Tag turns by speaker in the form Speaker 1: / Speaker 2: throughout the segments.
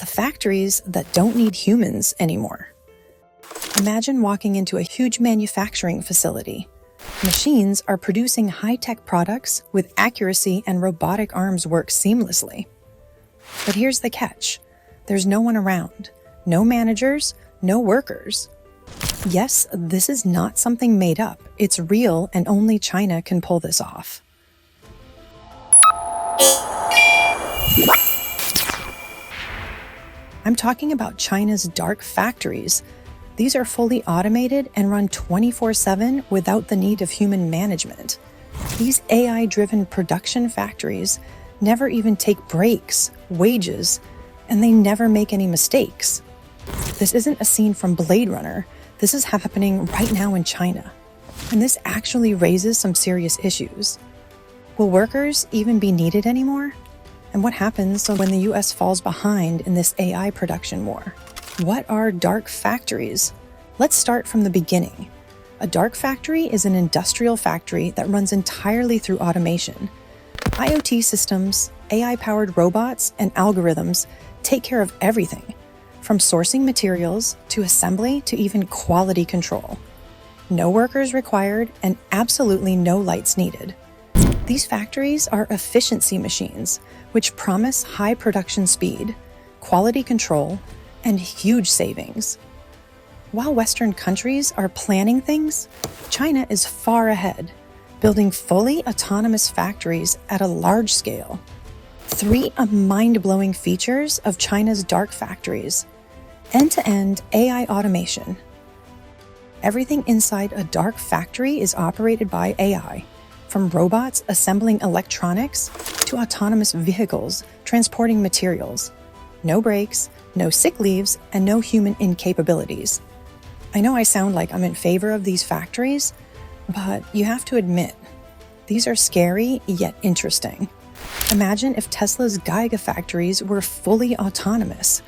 Speaker 1: factories that don't need humans anymore. Imagine walking into a huge manufacturing facility. Machines are producing high-tech products with accuracy, and robotic arms work seamlessly. But here's the catch. There's no one around. No managers, no workers. Yes, this is not something made up. It's real, and only China can pull this off. I'm talking about China's dark factories. These are fully automated and run 24/7 without the need of human management. These AI-driven production factories never even take breaks, wages, and they never make any mistakes. This isn't a scene from Blade Runner. This is happening right now in China. And this actually raises some serious issues. Will workers even be needed anymore? And what happens when the US falls behind in this AI production war? What are dark factories? Let's start from the beginning. A dark factory is an industrial factory that runs entirely through automation. IoT systems, AI-powered robots, and algorithms take care of everything, from sourcing materials to assembly to even quality control. No workers required and absolutely no lights needed. These factories are efficiency machines, which promise high production speed, quality control, and huge savings. While Western countries are planning things, China is far ahead, building fully autonomous factories at a large scale. 3 mind-blowing features of China's dark factories. End-to-end AI automation. Everything inside a dark factory is operated by AI, from robots assembling electronics to autonomous vehicles transporting materials. No breaks, no sick leaves, and no human incapabilities. I know I sound like I'm in favor of these factories, but you have to admit, these are scary yet interesting. Imagine if Tesla's Gigafactories were fully autonomous.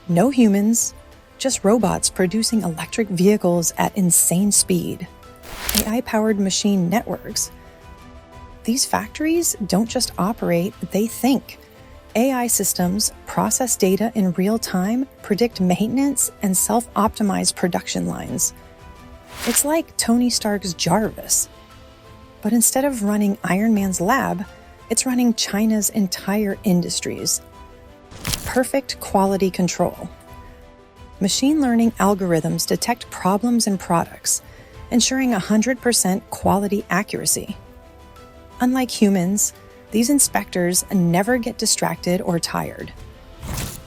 Speaker 1: No humans, just robots producing electric vehicles at insane speed. AI-powered machine networks. These factories don't just operate, they think. AI systems process data in real time, predict maintenance, and self-optimize production lines. It's like Tony Stark's J.A.R.V.I.S. But instead of running Iron Man's lab, it's running China's entire industries. Perfect quality control. Machine learning algorithms detect problems in products, ensuring 100% quality accuracy. Unlike humans, these inspectors never get distracted or tired.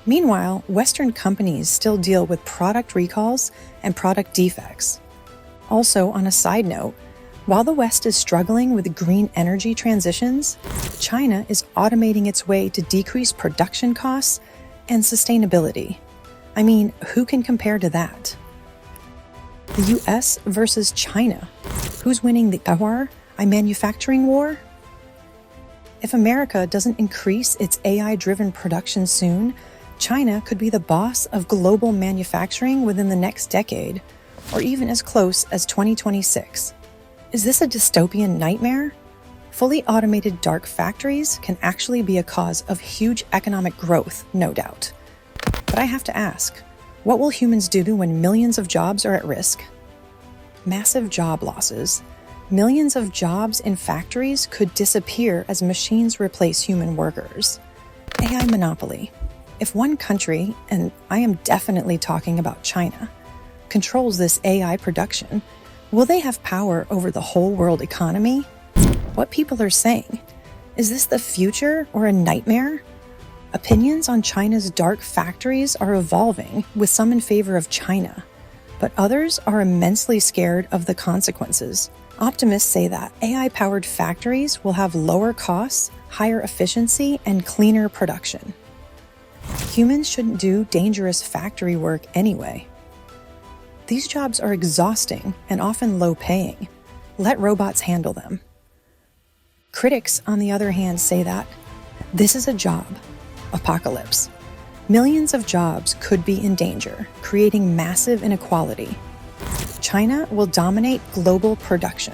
Speaker 1: Meanwhile, Western companies still deal with product recalls and product defects. Also, on a side note, while the West is struggling with green energy transitions, China is automating its way to decrease production costs and sustainability. I mean, who can compare to that? The US versus China. Who's winning the AI manufacturing war? If America doesn't increase its AI-driven production soon, China could be the boss of global manufacturing within the next decade, or even as close as 2026. Is this a dystopian nightmare? Fully automated dark factories can actually be a cause of huge economic growth, no doubt. But I have to ask, what will humans do when millions of jobs are at risk? Massive job losses. Millions of jobs in factories could disappear as machines replace human workers. AI monopoly. If one country, and I am definitely talking about China, controls this AI production, will they have power over the whole world economy? What people are saying. Is this the future or a nightmare? Opinions on China's dark factories are evolving, with some in favor of China, but others are immensely scared of the consequences. Optimists say that AI-powered factories will have lower costs, higher efficiency, and cleaner production. Humans shouldn't do dangerous factory work anyway. These jobs are exhausting and often low-paying. Let robots handle them. Critics, on the other hand, say that this is a job apocalypse. Millions of jobs could be in danger, creating massive inequality. China will dominate global production.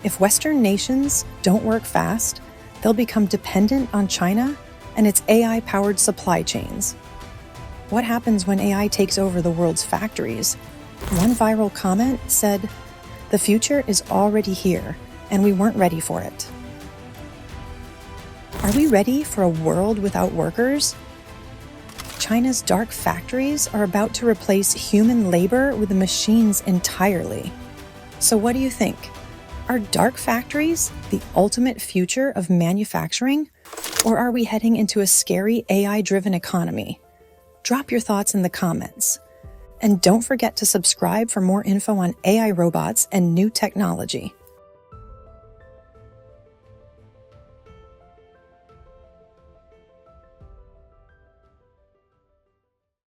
Speaker 1: If Western nations don't work fast, they'll become dependent on China and its AI-powered supply chains. What happens when AI takes over the world's factories? One viral comment said, "The future is already here, and we weren't ready for it." Are we ready for a world without workers? China's dark factories are about to replace human labor with the machines entirely. So what do you think? Are dark factories the ultimate future of manufacturing? Or are we heading into a scary AI-driven economy? Drop your thoughts in the comments. And don't forget to subscribe for more info on AI robots and new technology.